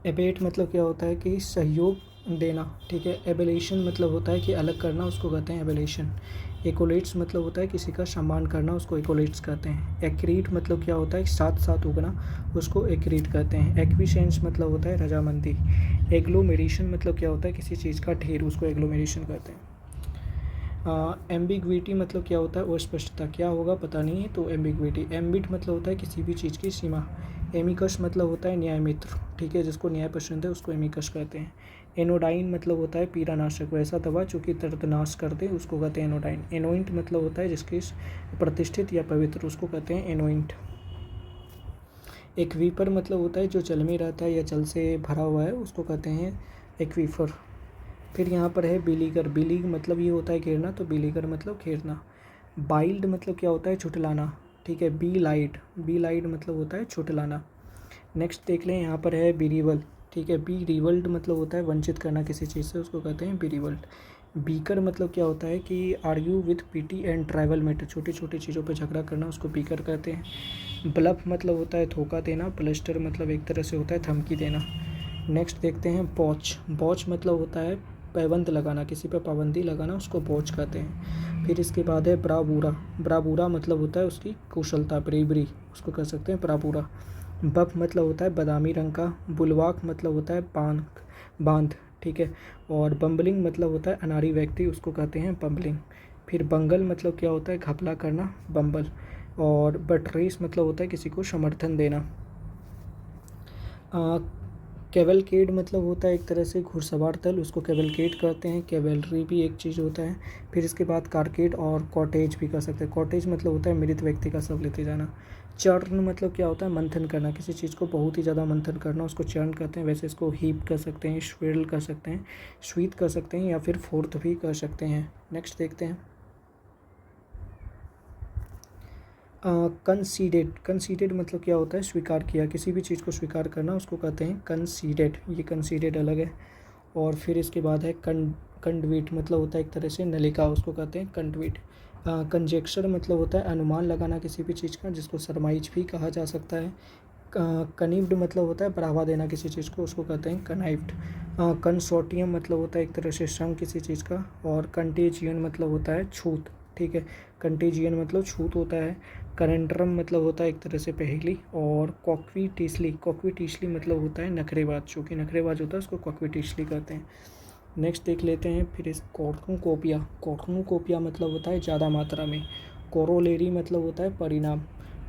Abbott मतलब क्या होता है कि सहयोग देना, ठीक है। एबेलेशन मतलब होता है कि अलग करना, उसको कहते हैं एबेलेशन। एकोलेट्स मतलब होता है किसी का सम्मान करना, उसको एकोलेट्स कहते हैं। एक्रीट मतलब क्या होता है, साथ साथ उगना, उसको एक्रीट कहते हैं। एक्विसेंस मतलब होता है रजामंदी। एग्लोमेरेशन मतलब क्या होता है, किसी चीज़ का ढेर, उसको एग्लोमेरेशन कहते हैं। एम्बिग्विटी मतलब क्या होता है, अस्पष्टता, क्या होगा पता नहीं है, तो एम्बिग्विटी। एम्बिट मतलब होता है किसी भी चीज़ की सीमा। एमिकस मतलब होता है न्याय मित्र, ठीक है, जिसको न्याय पसंद है उसको एमिकस कहते हैं। एनोडाइन मतलब होता है पीड़ानाशक, वैसा दवा जो कि दर्दनाश कर दे उसको कहते हैं एनोडाइन। एनोइंट मतलब होता है जिसकी प्रतिष्ठित या पवित्र, उसको कहते हैं एनोइंट। एक्वीपर मतलब होता है जो जल में रहता है या जल से भरा हुआ है, उसको कहते हैं एक्वीफर। फिर यहाँ पर है बिलीगर। बिलीग मतलब ये होता है घेरना, तो बिलीगर मतलब घेरना। बाइल्ड मतलब क्या होता है, छुटलाना, ठीक है। बी लाइड, बी लाइड मतलब होता है छुटलाना। नेक्स्ट देख लें, यहाँ पर है बीरीवल, ठीक है। बी रिवल्ड मतलब होता है वंचित करना किसी चीज़ से, उसको कहते हैं बीरीवल्ड। बीकर मतलब क्या होता है कि argue with petty and trivial matter, छोटी छोटी चीज़ों पर झगड़ा करना, उसको बीकर कहते हैं। ब्लफ मतलब होता है धोखा देना। प्लस्टर मतलब एक तरह से होता है धमकी देना। नेक्स्ट देखते हैं बॉच। बॉच मतलब होता है पाबंद लगाना, किसी पर पाबंदी लगाना, उसको बॉच कहते हैं। फिर इसके बाद है ब्रावूरा। ब्रावूरा मतलब होता है उसकी कुशलता, ब्रेवरी, उसको कह सकते हैं ब्रावूरा। बफ मतलब होता है बादामी रंग का। बुलवाक मतलब होता है बांध, ठीक है। और बम्बलिंग मतलब होता है अनाड़ी व्यक्ति, उसको कहते हैं बम्बलिंग। फिर बंगल मतलब क्या होता है, घपला करना, बम्बल। और बटरेस मतलब होता है किसी को समर्थन देना। कैवलकेड मतलब होता है एक तरह से घुड़सवार दल, उसको कैवलकेड कहते हैं। कैवलरी भी एक चीज़ होता है। फिर इसके बाद कारकेड और कॉटेज भी कर सकते हैं। कॉटेज मतलब होता है मृत व्यक्ति का शव लेते जाना। चर्न मतलब क्या होता है, मंथन करना, किसी चीज़ को बहुत ही ज़्यादा मंथन करना, उसको चर्न कहते हैं। वैसे इसको हीप कर सकते हैं, स्वेरल कर सकते हैं, स्वीत कर सकते हैं, या फिर फोर्थ भी कर सकते हैं। नेक्स्ट देखते हैं कंसीडेड। कंसीडेड मतलब क्या होता है, स्वीकार किया, किसी भी चीज़ को स्वीकार करना, उसको कहते हैं कंसीडेड। ये कंसीडेड अलग है। और फिर इसके बाद है कंडविट मतलब होता है एक तरह से नलिका, उसको कहते हैं कंडविट। कंजेक्चर मतलब होता है अनुमान लगाना किसी भी चीज़ का, जिसको सरमाइज भी कहा जा सकता है। कनिव्ड मतलब होता है बढ़ावा देना किसी चीज़ को, उसको कहते हैं कनाइव्ड। कंसोर्टियम मतलब होता है एक तरह से संघ किसी चीज़ का। और कंटेजियन मतलब होता है छूत, ठीक है। कंटेजियन मतलब छूत होता है। करेंड्रम मतलब होता है एक तरह से पहेली। और कॉक्विटिसली, कॉक्विटिसली मतलब होता है नखरेबाज, जो कि नखरेबाज होता है उसको कॉक्विटिसली कहते हैं। नेक्स्ट देख लेते हैं फिर इस कॉर्नुकोपिया। कॉर्नुकोपिया मतलब होता है ज़्यादा मात्रा में। कोरोलेरी मतलब होता है परिणाम,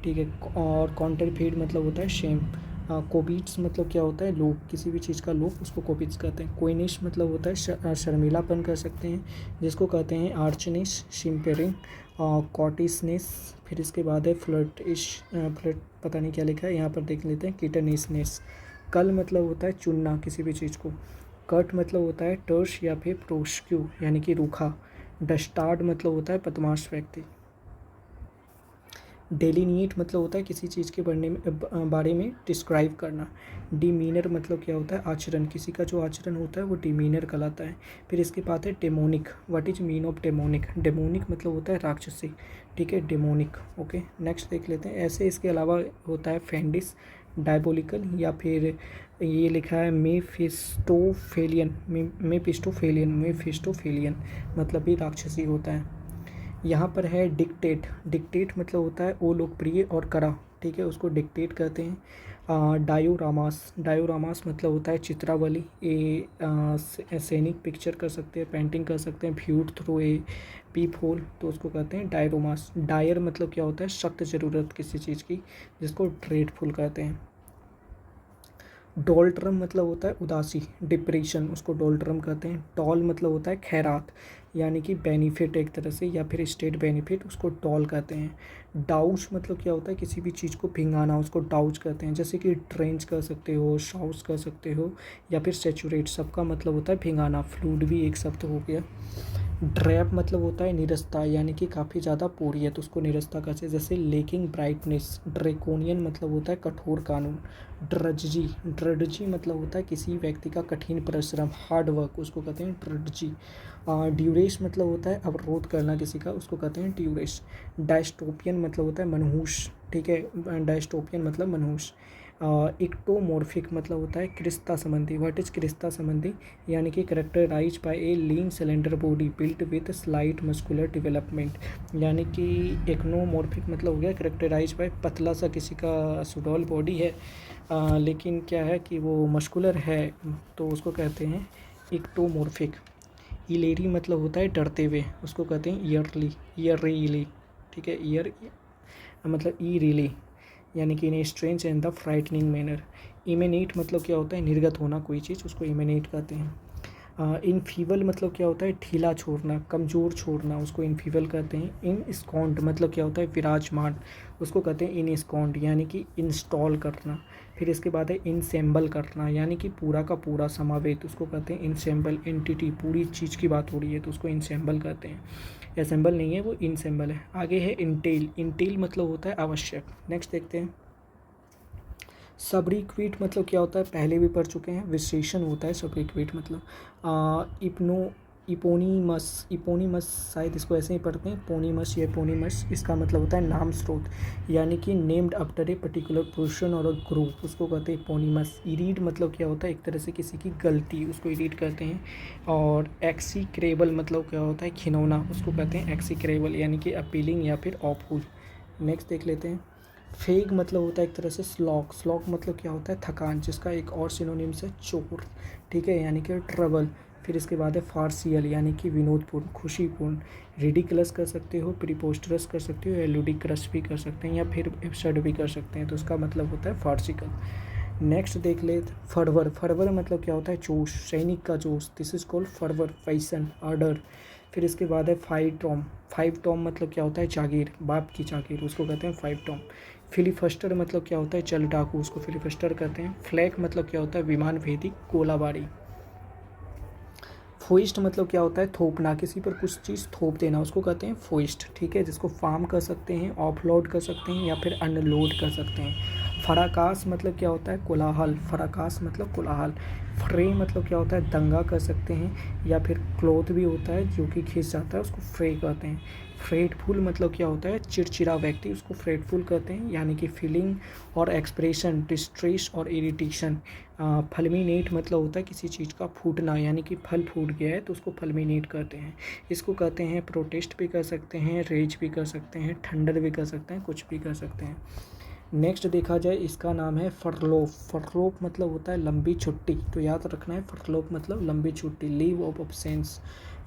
ठीक है। और कॉन्टरफीड मतलब होता है शेम। कोबिट्स मतलब क्या होता है, लोभ, किसी भी चीज़ का लोभ, उसको कोबिट्स कहते हैं। कोइनिश मतलब होता है शर्मिलापन कर सकते हैं, जिसको कहते हैं आर्चनिश, शिम्पेरिंग, कॉटिसनेस। फिर इसके बाद है फ्लर्टिश, फ्लर्ट पता नहीं क्या लिखा है, यहाँ पर देख लेते हैं कीटनेसनेस। कल मतलब होता है चुनना किसी भी चीज़ को। कट मतलब होता है टर्श या फिर प्रोस्क्यू यानी कि रूखा। डस्टार्ड मतलब होता है बदमाश व्यक्ति। डेलिनिएट मतलब होता है किसी चीज़ के बारे में डिस्क्राइब करना। डिमीनर मतलब क्या होता है, आचरण, किसी का जो आचरण होता है वो डिमीनर कहलाता है। फिर इसके बाद है demonic. What is mean of demonic. Demonic मतलब होता है राक्षसी, ठीक है, डेमोनिक। ओके, नेक्स्ट देख लेते हैं। ऐसे इसके अलावा होता है फेंडिस, डायबोलिकल, या फिर ये लिखा है मेफिस्टोफेलियन। मेफिस्टोफेलियन मतलब भी राक्षसी होता है। यहाँ पर है डिक्टेट। डिक्टेट मतलब होता है ओ लोकप्रिय और कड़ा, ठीक है, उसको डिक्टेट कहते हैं। डायोरामास। डायोरामास मतलब होता है चित्रावली, सैनिक पिक्चर कर सकते हैं, पेंटिंग कर सकते हैं, viewed through a peep hole, तो उसको कहते हैं डायरोमास। डायर मतलब क्या होता है, सख्त ज़रूरत किसी चीज़ की, जिसको ड्रेडफुल कहते हैं। डोल्ट्रम मतलब होता है उदासी, डिप्रेशन, उसको डोल्ट्रम कहते हैं। टॉल मतलब होता है खैरात, यानी कि बेनिफिट एक तरह से, या फिर स्टेट बेनिफिट, उसको टॉल कहते हैं। डाउच मतलब क्या होता है, किसी भी चीज़ को भिंगाना, उसको डाउच कहते हैं। जैसे कि ट्रेंच कर सकते हो, शाउस कर सकते हो, या फिर सेचुरेट, सबका मतलब होता है भिंगाना। फ्लूड भी एक शब्द हो गया। ड्रैप मतलब होता है निरस्ता, यानी कि काफ़ी ज़्यादा पोरियत, उसको निरस्ता कहते हैं। जैसे लेकिंग ब्राइटनेस। ड्रेकोनियन मतलब होता है कठोर कानून। ड्रडजी। ड्रडजी मतलब होता है किसी व्यक्ति का कठिन परिश्रम, हार्ड वर्क, उसको कहते हैं ड्रडजी। ड्यूरेस मतलब होता है अवरोध करना किसी का, उसको कहते हैं ड्यूरेस। डायस्टोपियन मतलब होता है मनहूस, ठीक है, डायस्टोपियन मतलब मनहूस। इक्टोमॉर्फिक मतलब होता है क्रिस्ता संबंधी। व्हाट इज क्रिस्ता संबंधी? यानी कि characterize by a lean cylinder body built with slight muscular development. यानी कि एक्नोमॉर्फिक मतलब हो गया करेक्टराइज बाय पतला सा किसी का सुडौल बॉडी है, लेकिन क्या है कि वो मस्कुलर है, तो उसको कहते हैं इक्टोमॉर्फिक। इलेरी मतलब होता है डरते हुए, उसको कहते हैं ईयरली। ठीक है, ईयर मतलब ई रिली, यानी कि in a strange and the frightening manner. इमेनेट मतलब क्या होता है? निर्गत होना कोई चीज़, उसको इमेनेट कहते हैं। इनफीबल मतलब क्या होता है? ढीला छोड़ना, कमज़ोर छोड़ना, उसको इनफीबल कहते हैं। इन स्कॉन्ड मतलब क्या होता है? विराजमान, उसको कहते हैं इन स्कॉन्ड, यानी कि इंस्टॉल करना। फिर इसके बाद है इनसेम्बल करना, यानी कि पूरा का पूरा समावेत, उसको कहते हैं इनसेम्बल। एंटिटी, पूरी चीज़ की बात हो रही है तो उसको इनसेम्बल कहते हैं। असेंबल नहीं है, वो इनसेम्बल है। आगे है इंटेल। इंटेल मतलब होता है आवश्यक। नेक्स्ट देखते हैं। सबरीक्विट मतलब क्या होता है? पहले भी पढ़ चुके हैं, विशेषण होता है सबरीक्विट मतलब। इपोनीमस शायद इसको ऐसे ही पढ़ते हैं, पोनीमस या पोनीमस। इसका मतलब होता है नाम स्रोत, यानी कि named after a particular person और अ ग्रुप, उसको कहते हैं पोनीमस। इरीड मतलब क्या होता है? एक तरह से किसी की गलती, उसको इरीड कहते हैं। और एक्सीक्रेबल मतलब क्या होता है? खिनौना, उसको कहते हैं एक्सीक्रेबल, यानी कि अपीलिंग या फिर ऑफुल। नेक्स्ट देख लेते हैं। फेग मतलब होता है एक तरह से स्लॉक। स्लॉक मतलब क्या होता है? थकान, जिसका एक और सिनोनिम्स है चोर। ठीक है, यानी कि ट्रबल। फिर इसके बाद है फार्सियल, यानी कि विनोदपूर्ण, खुशीपूर्ण। रिडिकुलस कर सकते हो, प्रीपोस्टरस कर सकते हो, या लुडिक्रस भी कर सकते हैं, या फिर एब्सर्ड भी कर सकते हैं, तो उसका मतलब होता है फार्सिकल। नेक्स्ट देख ले फरवर। फरवर मतलब क्या होता है? जोश, सैनिक का जोश। This is called फरवर, passion, order. फिर इसके बाद है फाइव टॉम। फाइव टॉम मतलब क्या होता है? जागीर, बाप की जागीर, उसको कहते हैं फाइव टॉम। फिलिफस्टर मतलब क्या होता है? चल डाकू, उसको फिलिफस्टर कहते हैं। फ्लैक मतलब क्या होता है? विमान भेदी, गोलाबारी। फोइस्ट मतलब क्या होता है? थोपना, किसी पर कुछ चीज़ थोप देना, उसको कहते हैं फोइस्ट। ठीक है, जिसको फार्म कर सकते हैं, ऑफलोड कर सकते हैं, या फिर अनलोड कर सकते हैं। फराकास मतलब क्या होता है? कोलाहल। फराकास मतलब कोलाहल। फ्रे मतलब क्या होता है? दंगा कर सकते हैं, या फिर क्लोथ भी होता है जो कि खिंच जाता है, उसको फ्रे कहते हैं। फ्रेटफुल मतलब क्या होता है? चिड़चिड़ा व्यक्ति, उसको फ्रेटफुल कहते हैं, यानी कि फीलिंग और एक्सप्रेशन, डिस्ट्रेस और इरिटेशन। फलमिनेट मतलब होता है किसी चीज़ का फूटना, यानी कि फल फूट गया है तो उसको फलमिनेट कहते हैं। इसको कहते हैं प्रोटेस्ट भी कर सकते हैं, रेज भी कर सकते हैं, थंडर भी कर सकते हैं, कुछ भी कर सकते हैं। नेक्स्ट देखा जाए, इसका नाम है फरलोप। फरलोप मतलब होता है लंबी छुट्टी, तो याद रखना है फरलोप मतलब लंबी छुट्टी, लीव ऑफ एब्सेंस।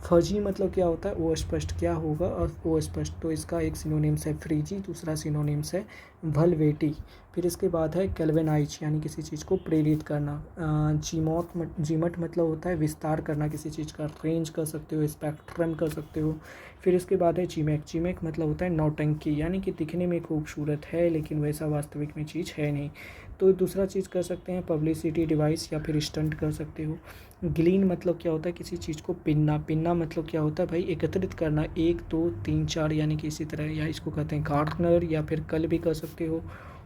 फर्जी मतलब क्या होता है? अस्पष्ट, क्या होगा? और अस्पष्ट, तो इसका एक सिनोनिम्स है फ्रीजी, दूसरा सिनोनिम्स है वल्वेटी। फिर इसके बाद है कैल्वेनाइज, यानी किसी चीज़ को प्रेरित करना। जीमट मतलब होता है विस्तार करना किसी चीज़ का, रेंज कर सकते हो, स्पेक्ट्रम कर सकते हो। फिर इसके बाद है चिमेक। चिमेक मतलब होता है नौटंकी, यानी कि दिखने में खूबसूरत है लेकिन वैसा वास्तविक में चीज़ है नहीं। तो दूसरा चीज़ कर सकते हैं पब्लिसिटी डिवाइस, या फिर स्टंट कर सकते हो। ग्लीन मतलब क्या होता है? किसी चीज़ को पिनना। पिनना मतलब क्या होता है भाई? एकत्रित करना, 1 2 3 4, यानी कि इसी तरह, या इसको कहते हैं गार्डनर, या फिर कल भी कर सकते हो,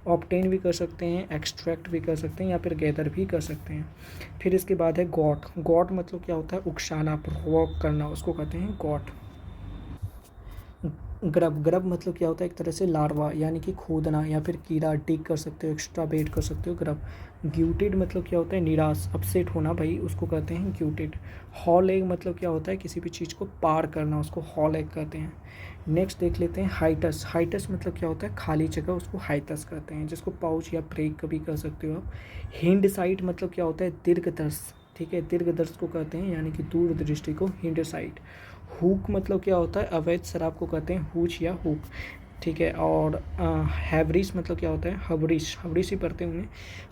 ऑब्टेन भी कर सकते हैं, एक्सट्रैक्ट भी कर सकते हैं, या फिर गैदर भी कर सकते हैं। फिर इसके बाद है गॉट। गॉट मतलब क्या होता है? उकसाना, प्रोवोक करना, उसको कहते हैं गॉट। ग्रब। ग्रब मतलब क्या होता है? एक तरह से लार्वा, यानी कि खोदना, या फिर कीड़ा, डिग कर सकते हो, एक्स्ट्रा बेट कर सकते हो, ग्रब। ग्यूटेड मतलब क्या होता है? निराश, अपसेट होना भाई, उसको कहते हैं ग्यूटेड। हॉल एग मतलब क्या होता है? किसी भी चीज़ को पार करना, उसको हॉल एग कहते हैं। नेक्स्ट देख लेते हैं हाइटस। हाइटस मतलब क्या होता है? खाली जगह, उसको हाइटस कहते हैं, जिसको पाउच या ब्रेक कभी कर सकते हो आप। हिंड साइट मतलब क्या होता है? दीर्घदर्श। ठीक है, दीर्घदर्श को कहते हैं, यानी कि दूरदृष्टि को हिंड साइट। हुक मतलब क्या होता है? अवैध शराब को कहते हैं हुच या हुक। ठीक है, और हैवरिश मतलब क्या होता है? हवरिश, हवरिश ही पढ़ते होंगे।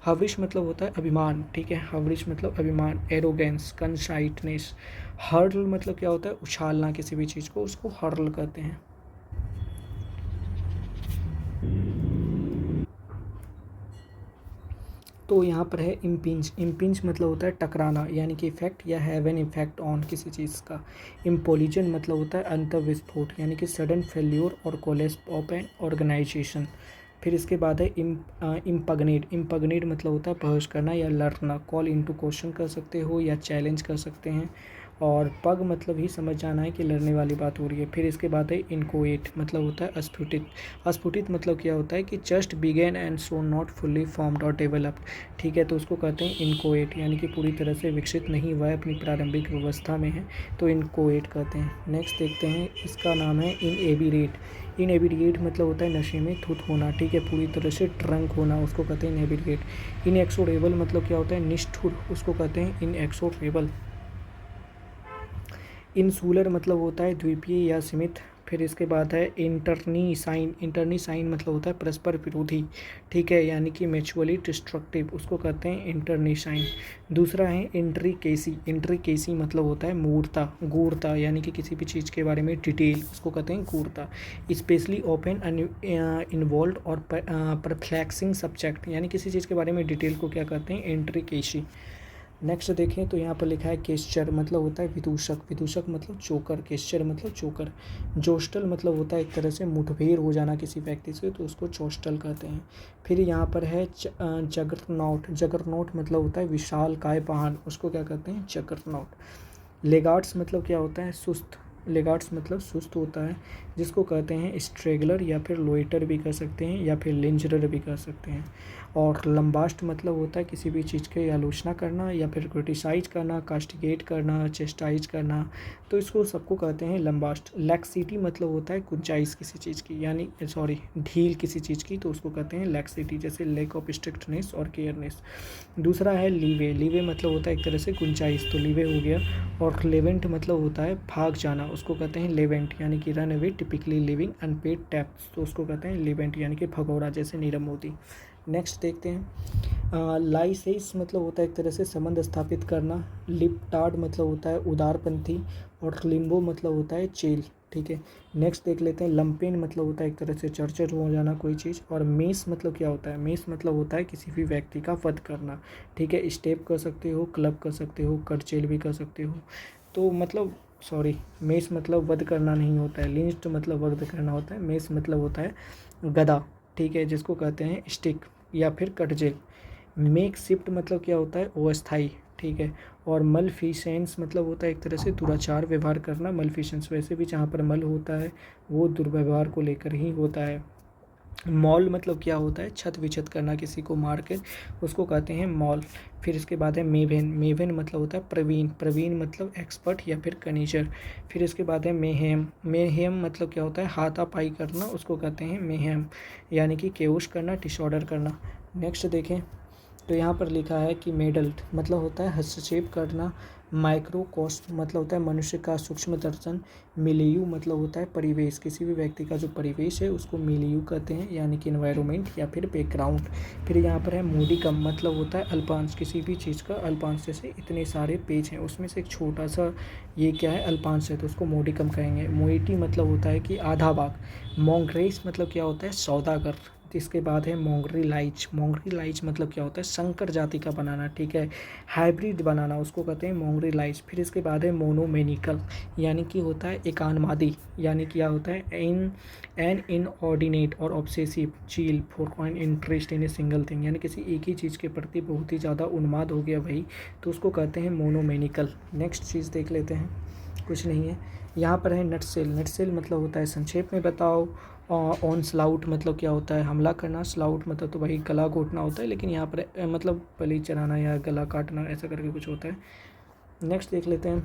हवरिश मतलब होता है अभिमान। ठीक है, हवरिश मतलब अभिमान, एरोगेंस, कंसाइटनेस। हर्ल मतलब क्या होता है? उछालना किसी भी चीज़ को, उसको हर्ल कहते हैं। तो यहाँ पर है इम्पिंच। इम्पिंच मतलब होता है टकराना, यानी कि इफेक्ट या हैव एन इफेक्ट ऑन किसी चीज़ का। इम्पोलिजन मतलब होता है अंतर्विस्फोट, यानी कि सडन फेल्योर और कोलेप्स ऑफ एन ऑर्गेनाइजेशन। फिर इसके बाद है इम्पग्नेट। इम्पग्नेट मतलब होता है बहस करना या लड़ना, कॉल इनटू क्वेश्चन कर सकते हो, या चैलेंज कर सकते हैं। और पग मतलब ही समझ जाना है कि लड़ने वाली बात हो रही है। फिर इसके बाद है इनकोएट, मतलब होता है अस्फुटित। अस्फुटित मतलब क्या होता है कि just began and so not fully formed और डेवलप्ड, ठीक है, तो उसको कहते हैं इनकोएट, यानी कि पूरी तरह से विकसित नहीं हुआ है, अपनी प्रारंभिक अवस्था में है, तो इनकोएट कहते हैं। नेक्स्ट देखते हैं, इसका नाम है इनएबिरेट। इनएबिरेट मतलब होता है नशे में धुत होना, ठीक है, पूरी तरह से ड्रंक होना, उसको कहते हैं इनएबिरेट। इनएक्सोरेबल मतलब क्या होता है निष्ठुर, उसको कहते हैं इनएक्सोरेबल। इंसुलर मतलब होता है द्वीपीय या सीमित। फिर इसके बाद है इंटरनीसाइन। इंटरनीसाइन मतलब होता है परस्पर विरोधी, ठीक है, यानी कि म्यूचुअली डिस्ट्रक्टिव, उसको कहते हैं इंटरनीसाइन। दूसरा है इंट्रिकेसी। इंट्रिकेसी मतलब होता है मूर्ता, गूढ़ता, यानी कि किसी भी चीज़ के बारे में डिटेल, उसको कहते हैं गूढ़ता। स्पेशली ओपन इन्वॉल्व और परप्लेक्सिंग सब्जेक्ट, यानी किसी चीज़ के बारे में डिटेल को क्या कहते हैं इंट्रिकेसी। नेक्स्ट देखें तो यहाँ पर लिखा है केस्चर, मतलब होता है विदूषक। विदूषक मतलब चोकर, केस्चर मतलब चोकर। जोस्टल मतलब होता है एक तरह से मुठभेड़ हो जाना किसी व्यक्ति से, तो उसको चोस्टल कहते हैं। फिर यहाँ पर है जगरनॉट। जगरनॉट मतलब होता है विशाल काय वाहन, उसको क्या कहते हैं जगरनॉट। लेगार्ड्स मतलब क्या होता है सुस्त। लेगार्ड्स मतलब सुस्त होता है, जिसको कहते हैं स्ट्रेगलर या फिर लोइटर भी कह सकते हैं, या फिर लिंजरर भी कह सकते हैं। और लंबास्ट मतलब होता है किसी भी चीज़ की आलोचना करना या फिर क्रिटिसाइज करना, कास्टिगेट करना, चेस्टाइज करना, तो इसको सबको कहते हैं लंबास्ट। लैक्सिटी मतलब होता है गुंजाइश किसी चीज़ की, यानी सॉरी ढील किसी चीज़ की, तो उसको कहते हैं लैक्सिटी, जैसे लैक ऑफ स्ट्रिक्टनेस और केयरनेस। दूसरा है लीवे। लीवे मतलब होता है एक तरह से गुंजाइश, तो लीवे हो गया। और लेवेंट मतलब होता है भाग जाना, उसको कहते हैं लेवेंट, यानी कि run away typically leaving unpaid tabs, तो उसको कहते हैं लेवेंट, यानी कि भगौड़ा, जैसे नीरव मोदी। नेक्स्ट देखते हैं, लाइसेस मतलब होता है एक तरह से संबंध स्थापित करना। लिपटार्ड मतलब होता है उदारपंथी। और लिम्बो मतलब होता है चेल, ठीक है। नेक्स्ट देख लेते हैं, लंपेन मतलब होता है एक तरह से चर्चर हो जाना कोई चीज़। और मेस मतलब क्या होता है, मेस मतलब होता है किसी भी व्यक्ति का वध करना, ठीक है, स्टेप कर सकते हो, क्लब कर सकते हो, कटचेल भी कर सकते हो, तो मतलब सॉरी, मेस मतलब वध करना नहीं होता है, लिंच्ड मतलब वध करना होता है, मेस मतलब होता है गदा, ठीक है, जिसको कहते हैं स्टिक या फिर कटजेल। मेक शिफ्ट मतलब क्या होता है अस्थाई, ठीक है। और मलफिशेंस मतलब होता है एक तरह से दुराचार व्यवहार करना। मलफिशेंस वैसे भी जहाँ पर मल होता है वो दुर्व्यवहार को लेकर ही होता है। मॉल मतलब क्या होता है छत विछत करना किसी को मार के, उसको कहते हैं मॉल। फिर इसके बाद है मेवेन। मेवेन मतलब होता है प्रवीण। प्रवीण मतलब एक्सपर्ट या फिर कनीचर। फिर इसके बाद है मेहेम। मेहेम मतलब क्या होता है हाथापाई करना, उसको कहते हैं मेहेम, यानी कि केओस करना, डिसऑर्डर करना। नेक्स्ट देखें तो यहाँ पर लिखा है कि मेडल्ट मतलब होता है हस्तक्षेप करना। माइक्रोकॉस्म मतलब होता है मनुष्य का सूक्ष्म दर्शन। मिलियू मतलब होता है परिवेश, किसी भी व्यक्ति का जो परिवेश है उसको मिलियू कहते हैं, यानी कि इन्वायरमेंट या फिर बैकग्राउंड। फिर यहाँ पर है मोडिकम मतलब होता है अल्पांश, किसी भी चीज़ का अल्पांश, जैसे इतने सारे पेज हैं उसमें से एक छोटा सा ये क्या है अल्पांश है, तो उसको मोडिकम कहेंगे। मोइटी मतलब होता है कि आधा भाग। मोंग्रेस मतलब क्या होता है सौदागर। इसके बाद है मोंगरी लाइच। मोंगरी लाइच मतलब क्या होता है संकर जाति का बनाना, ठीक है, हाइब्रिड बनाना, उसको कहते हैं मोंगरी लाइच। फिर इसके बाद है मोनोमेनिकल, यानी कि होता है एकान्मादी, यानी क्या होता है एन इनऑर्डिनेट और ऑब्सेसिव चील for an interest in a single thing, यानी किसी एक ही चीज़ के प्रति बहुत ही ज़्यादा उन्माद हो गया वही, तो उसको कहते हैं मोनोमेनिकल। नेक्स्ट चीज़ देख लेते हैं, कुछ नहीं है यहाँ पर है नटसेल। नटसेल मतलब होता है संक्षेप में बताओ। ऑन स्लाउट मतलब क्या होता है हमला करना। स्लाउट मतलब तो वही गला घोटना होता है, लेकिन यहाँ पर मतलब बलि चढ़ाना या गला काटना ऐसा करके कुछ होता है। नेक्स्ट देख लेते हैं,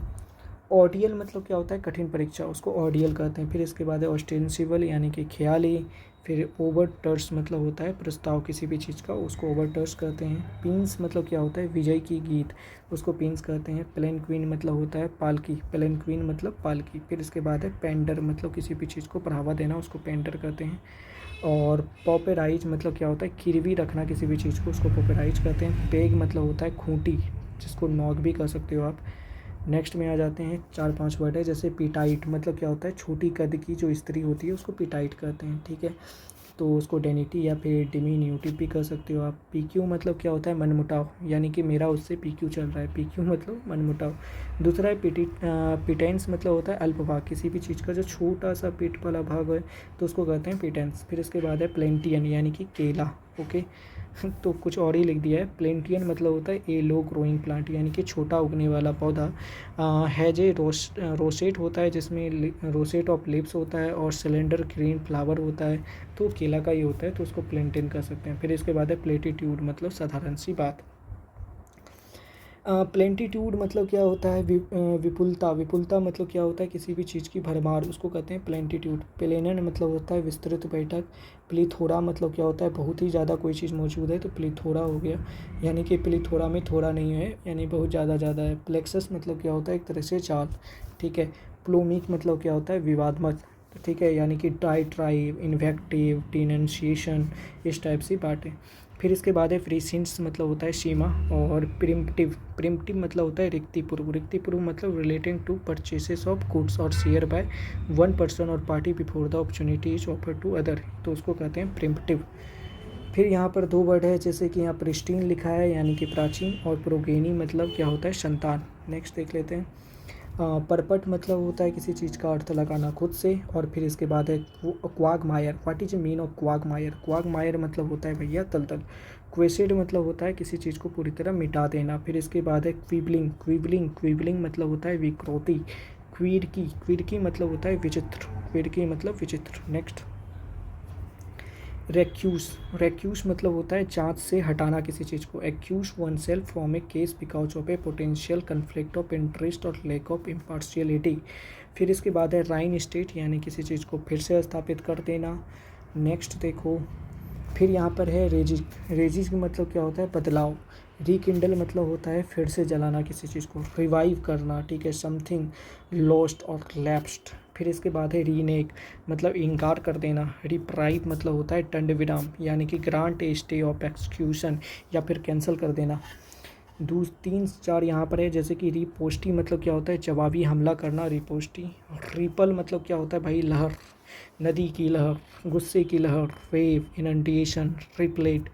ऑडियल मतलब क्या होता है कठिन परीक्षा, उसको ऑडियल कहते हैं। फिर इसके बाद है ऑस्टेंसिबल, यानी कि ख्याली। फिर ओवरटर्स मतलब होता है प्रस्ताव किसी भी चीज़ का, उसको ओवरटर्स कहते हैं। पीन्स मतलब क्या होता है विजय की गीत, उसको पीन्स कहते हैं। प्लेनक्वीन मतलब होता है पालकी। प्लेनक्वीन मतलब पालकी। फिर इसके बाद है पेंडर मतलब किसी भी चीज़ को बढ़ावा देना, उसको पेंडर कहते हैं। और पॉपेराइज मतलब क्या होता है गिरवी रखना किसी भी चीज़ को, उसको पॉपेराइज कहते हैं। पेग मतलब होता है खूंटी, जिसको नॉक भी कह सकते हो आप। नेक्स्ट में आ जाते हैं 4-5 वर्ड है, जैसे पिटाइट मतलब क्या होता है छोटी कद की जो स्त्री होती है उसको पिटाइट कहते हैं, ठीक है, तो उसको डेनिटी या फिर डिमिन्यूटिव भी कह सकते हो आप। पीक्यू मतलब क्या होता है मनमुटाव, यानी कि मेरा उससे पीक्यू चल रहा है, पीक्यू मतलब मनमुटाव। दूसरा है पिटेंस मतलब होता है अल्प भाग, किसी भी चीज़ का जो छोटा सा पेट वाला भाग है तो उसको कहते हैं पिटेंस। फिर इसके बाद है प्लेंटियन, यानी कि केला, ओके। तो कुछ और ही लिख दिया है। प्लेंटियन मतलब होता है ए लो ग्रोइंग प्लांट, यानी कि छोटा उगने वाला पौधा। हैज ए रोसेट होता है जिसमें रोसेट ऑफ लिप्स होता है और सिलेंडर ग्रीन फ्लावर होता है, तो केला का ही होता है, तो उसको प्लेंटियन कर सकते हैं। फिर इसके बाद है प्लेटिट्यूड, मतलब साधारण सी बात। प्लेंटीट्यूड मतलब क्या होता है, विपुलता। विपुलता मतलब क्या होता है, किसी भी चीज़ की भरमार, उसको कहते हैं प्लेंटीट्यूड। प्लेनन मतलब होता है विस्तृत बैठक। प्लीथोरा मतलब क्या होता है, बहुत ही ज़्यादा कोई चीज़ मौजूद है तो प्लीथोरा हो गया, यानी कि प्लीथोरा में थोड़ा नहीं है, यानी बहुत ज़्यादा है। प्लेक्सस मतलब क्या होता है, एक तरह से चाल, ठीक है। प्लोमिक मतलब क्या होता है, विवादमत, ठीक है, यानी कि डाइट्राइव, इन्वेक्टिव, डिनंसिएशन, इस टाइप सी बातें। फिर इसके बाद है प्रीसिंट्स मतलब होता है सीमा, और प्रिम्पटिव। प्रिम्पटिव मतलब होता है रिक्ति पूर्व। रिक्ति पूर्व मतलब relating to purchases of goods और शेयर बाय वन पर्सन और party before the opportunity is offer to other, तो उसको कहते हैं प्रिम्पटिव। फिर यहाँ पर दो वर्ड है, जैसे कि यहाँ प्रिस्टीन लिखा है यानी कि प्राचीन, और प्रोगेनी मतलब क्या होता है, संतान। नेक्स्ट देख लेते हैं। परपट मतलब होता है किसी चीज़ का अर्थ लगाना खुद से, और फिर इसके बाद है quagmire. What is mean of quagmire. Quagmire मतलब होता है भैया तलतल। क्वेसेड मतलब होता है किसी चीज़ को पूरी तरह मिटा देना। फिर इसके बाद है क्विबलिंग। क्विबलिंग मतलब होता है विकृति। क्विडकी मतलब होता है विचित्र। क्विडकी मतलब विचित्र। नेक्स्ट, रेक्यूस मतलब होता है जांच से हटाना किसी चीज़ को। Excuse oneself from a case because of a potential conflict of interest और लैक ऑफ इम्पार्शियलिटी। फिर इसके बाद है राइन स्टेट, यानी किसी चीज़ को फिर से स्थापित कर देना। नेक्स्ट देखो, फिर यहाँ पर है रेजिस का मतलब क्या होता है, बदलाव। रिकिंडल मतलब होता है फिर से जलाना किसी चीज़ को, रिवाइव करना, ठीक है, समथिंग लॉस्ट और लैप्स्ड। फिर इसके बाद है रीनेक मतलब इनकार कर देना। रिप्राइव मतलब होता है दंड विराम, यानी कि grant A stay of execution, या फिर कैंसिल कर देना। 2 3 4 यहाँ पर है, जैसे कि रिपोस्टी मतलब क्या होता है, जवाबी हमला करना, रिपोस्टी। रिपल मतलब क्या होता है भाई, लहर, नदी की लहर, गुस्से की लहर, वेव, इनंडिएशन, रिप्लेट,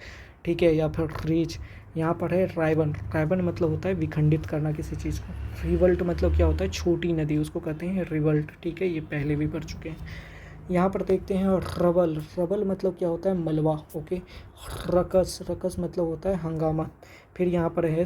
ठीक है, या फिर रीच। यहाँ पर है राइबन मतलब होता है विखंडित करना किसी चीज़ को। रिवल्ट मतलब क्या होता है, छोटी नदी, उसको कहते हैं रिवल्ट, ठीक है, ये पहले भी पढ़ चुके हैं। यहाँ पर देखते हैं रबल मतलब क्या होता है, मलबा, ओके। रकस मतलब होता है हंगामा। फिर यहाँ पर है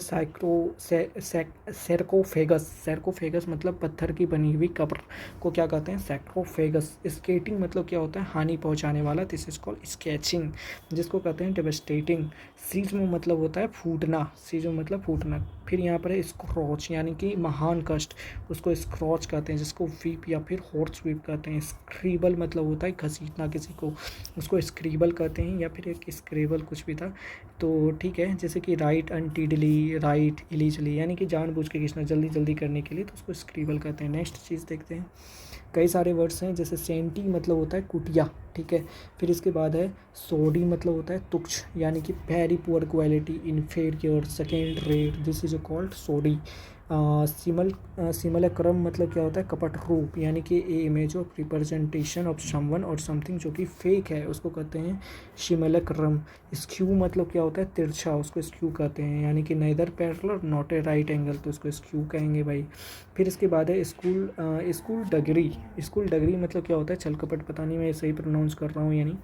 सैरकोफेगस मतलब पत्थर की बनी हुई कब्र को क्या कहते हैं, सैरकोफेगस। स्केटिंग मतलब क्या होता है, हानि पहुँचाने वाला, दिस इज कॉल्ड स्केचिंग, जिसको कहते हैं डेवस्टेटिंग। सीज्म मतलब होता है फूटना। फिर यहाँ पर है स्क्रॉच, यानी कि महान कष्ट, उसको स्क्रॉच कहते हैं, जिसको वीप या फिर हॉर्स वीप कहते हैं। स्क्रीबल मतलब होता है घसीटना किसी को, उसको स्क्रीबल कहते हैं, या फिर एक स्क्रेबल कुछ भी था, तो ठीक है। जैसे कि राइट अनटीडली, राइट इलीजली, यानी कि जानबूझ के खींचना, जल्दी करने के लिए, तो उसको स्क्रीबल कहते हैं। नेक्स्ट चीज़ देखते हैं, कई सारे वर्ड्स हैं, जैसे सेंटी मतलब होता है कुटिया, ठीक है। फिर इसके बाद है सोडी मतलब होता है तुच्छ, यानी कि very poor quality, inferior, second rate, this is called shoddy. Simulacrum मतलब क्या होता है, कपट रूप, यानी कि a image of representation of someone और समथिंग जो कि फेक है, उसको कहते हैं सिमलक्रम। स्क्यू मतलब क्या होता है, तिरछा, उसको स्क्यू कहते हैं, यानी कि neither parallel not a right angle, तो उसको स्क्यू कहेंगे भाई। फिर इसके बाद है स्कूल डगरी मतलब क्या होता है, छल कपट, पता नहीं मैं सही प्रोनाउंस कर रहा हूँ यानी,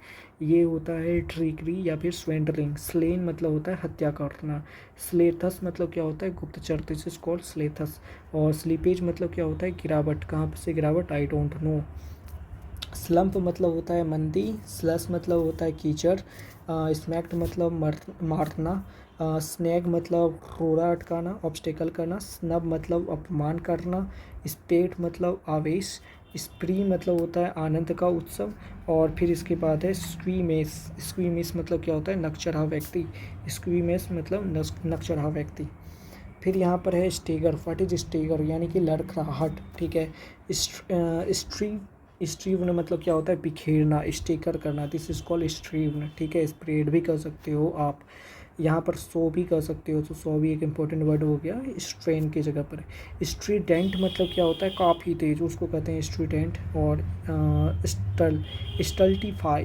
ये होता है ट्रिकरी या फिर स्वेंडलिंग। स्लेन मतलब होता है हत्या करना। स्लेथस मतलब क्या होता है, गुप्तचर, दिस इज कॉल्ड स्लेथस। और स्लीपेज मतलब क्या होता है, गिरावट, कहाँ से गिरावट, आई डोंट नो। स्लम्प मतलब होता है मंदी। स्लस मतलब होता है कीचड़। स्मैक्ड मतलब मारना। स्नैग मतलब रोड़ा अटकाना, ऑब्स्टेकल करना। स्नब मतलब अपमान करना। स्पेट मतलब आवेश। स्प्री मतलब होता है आनंद का उत्सव। और फिर इसके बाद है स्क्वीमेस मतलब क्या होता है, नक चढ़ा व्यक्ति। स्क्वीमेस मतलब नक चढ़ा व्यक्ति। फिर यहाँ पर है स्टेगर। व्हाट इज स्टेगर, यानी कि लड़खड़ाहट, ठीक है। स्ट्रीवन मतलब क्या होता है, बिखेरना, स्टेकर करना, दिस इज कॉल्ड स्ट्रीवन, ठीक है। स्प्रेड भी कर सकते हो आप। यहाँ पर सो भी कर सकते हो, तो सो भी एक इम्पोर्टेंट वर्ड हो गया स्ट्रेन की जगह पर। स्ट्रीडेंट मतलब क्या होता है, काफ़ी तेज, उसको कहते हैं स्ट्रीडेंट। और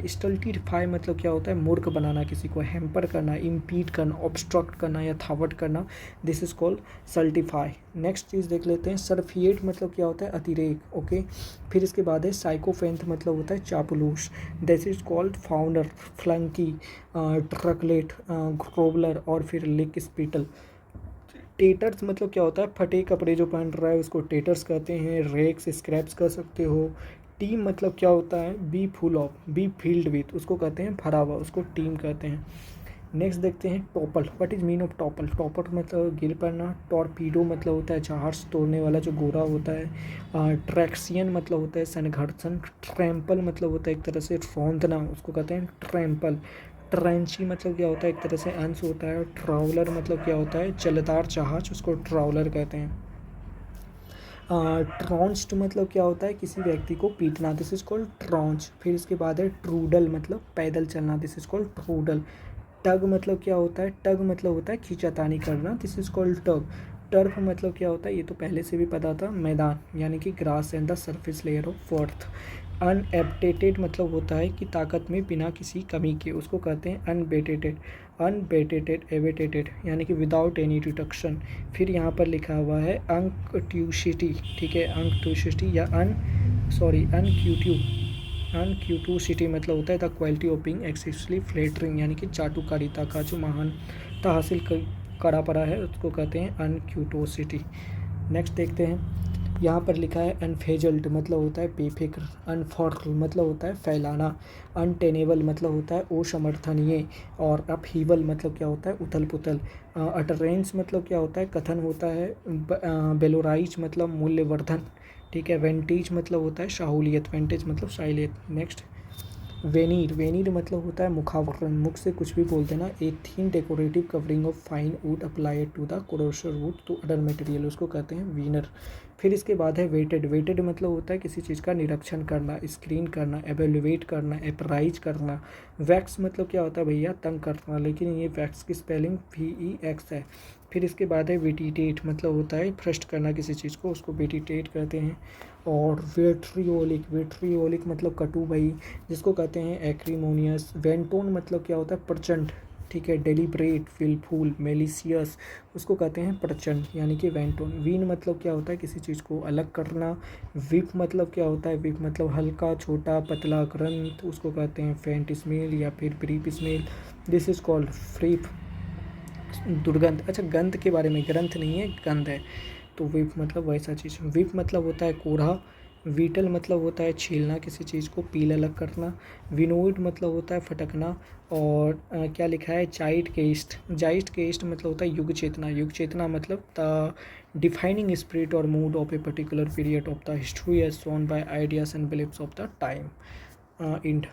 स्टल्टीफाई मतलब क्या होता है, मूर्ख बनाना, किसी को हैम्पर करना, इम्पीड करना, ऑब्स्ट्रक्ट करना या थावट करना, दिस इज़ कॉल्ड सल्टीफाई। नेक्स्ट चीज़ देख लेते हैं, सरफिएट मतलब क्या होता है, अतिरेक। ओके, फिर इसके बाद है साइकोफेंथ मतलब होता है चापलूस, दिस इज कॉल्ड फाउंडर, फ्लंकी, ट्रकलेट, ग्रोबलर और फिर लिक स्पीटल। टेटर्स मतलब क्या होता है, फटे कपड़े जो पहन रहा है उसको टेटर्स कहते हैं। रेक्स स्क्रैप्स कर सकते हो। टीम मतलब क्या होता है, be full of, be filled with, उसको कहते हैं भरा हुआ, उसको टीम कहते हैं। नेक्स्ट देखते हैं topple. What is mean of topple. Topple मतलब गिर पड़ना। टॉर्पीडो मतलब होता है जहाज तोड़ने वाला जो गोरा होता है। ट्रैक्सियन मतलब होता है संघर्षण। ट्रैम्पल मतलब होता है एक तरह से रौंदना, उसको कहते हैं ट्रैम्पल। ट्रेंची मतलब क्या होता है, एक तरह से अंश होता है। ट्रैवलर मतलब क्या होता है, चलदार जहाज, उसको ट्रैवलर कहते हैं। ट्रॉन्च्ड मतलब क्या होता है, किसी व्यक्ति को पीटना, दिस इज कॉल्ड ट्रॉन्च। फिर इसके बाद है ट्रूडल मतलब पैदल चलना, दिस इज कॉल्ड ट्रूडल। टग मतलब क्या होता है, टग मतलब होता है खींचातानी करना, this is called tug. Turf मतलब क्या होता है, ये तो पहले से भी पता था, मैदान, यानी कि grass and the surface layer of earth. Unabated मतलब होता है कि ताकत में बिना किसी कमी के, उसको कहते हैं अनबेटेटेड। अनबेटेटेड, एबेटेटेड यानी कि विदाउट एनी रिडक्शन। फिर यहाँ पर लिखा हुआ है अंक्ट्यूसिटी, ठीक है, अंक्ट्यूसिटी या अनक्यूटोसिटी मतलब होता है the quality of being excessively flattering, यानी कि चाटुकारिता का जो महानता हासिल करा पड़ा है उसको कहते हैं अनक्यूटोसिटी। नेक्स्ट देखते हैं, यहाँ पर लिखा है अनफेजल्ड मतलब होता है बेफिक्र। अनफॉर्ल मतलब होता है फैलाना। अनटेनेबल मतलब होता है असमर्थनीय। और अपहीवल मतलब क्या होता है, उथल पुथल। अटरेंस मतलब क्या होता है, कथन होता है। बेलोराइज मतलब मूल्यवर्धन, ठीक है। वेंटेज मतलब होता है शाहुलियत, वेंटेज मतलब शाहुलियत। नेक्स्ट वेनीर, वेनीर मतलब होता है मुखावरण, मुख से कुछ भी बोल देना। A thin decorative covering of fine wood applied to the coarser wood to other material, उसको कहते हैं वीनर। फिर इसके बाद है वेटेड। वेटेड मतलब होता है किसी चीज़ का निरीक्षण करना, स्क्रीन करना, एवेल्युएट करना, एप्राइज करना। वैक्स मतलब क्या होता है भैया, तंग करना, लेकिन ये वैक्स की स्पेलिंग VEX है। फिर इसके बाद है विटिटेट मतलब होता है भ्रष्ट करना किसी चीज़ को, उसको विटिटेट कहते हैं। और वेट्रियोलिक, वेट्रियोलिक मतलब कटु भई, जिसको कहते हैं एक्रीमोनियस। वेंटोन मतलब क्या होता है, प्रचंड, ठीक है। डेलिब्रेट, विलफुल, मेलिसियस, उसको कहते हैं प्रचंड, यानी कि वेंटोन। वीन मतलब क्या होता है, किसी चीज़ को अलग करना। विप मतलब क्या होता है, विप मतलब हल्का, छोटा, पतला ग्रंथ, उसको कहते हैं फेंट स्मेल या फिर brief smell, this is called फ्रीफ। दुर्गंध, अच्छा गंध के बारे में, ग्रंथ नहीं है, गंध है। तो विप मतलब वैसा चीज़। विप मतलब होता है कोढ़ा। वीटल मतलब होता है छीलना किसी चीज़ को, पील अलग करना। विनोइड मतलब होता है फटकना। और क्या लिखा है, जाइटगेस्ट, जाइटगेस्ट मतलब होता है युग चेतना। युग चेतना मतलब द डिफाइनिंग स्पिरिट और mood of a particular period of the history as shown by ideas and beliefs of the time. End.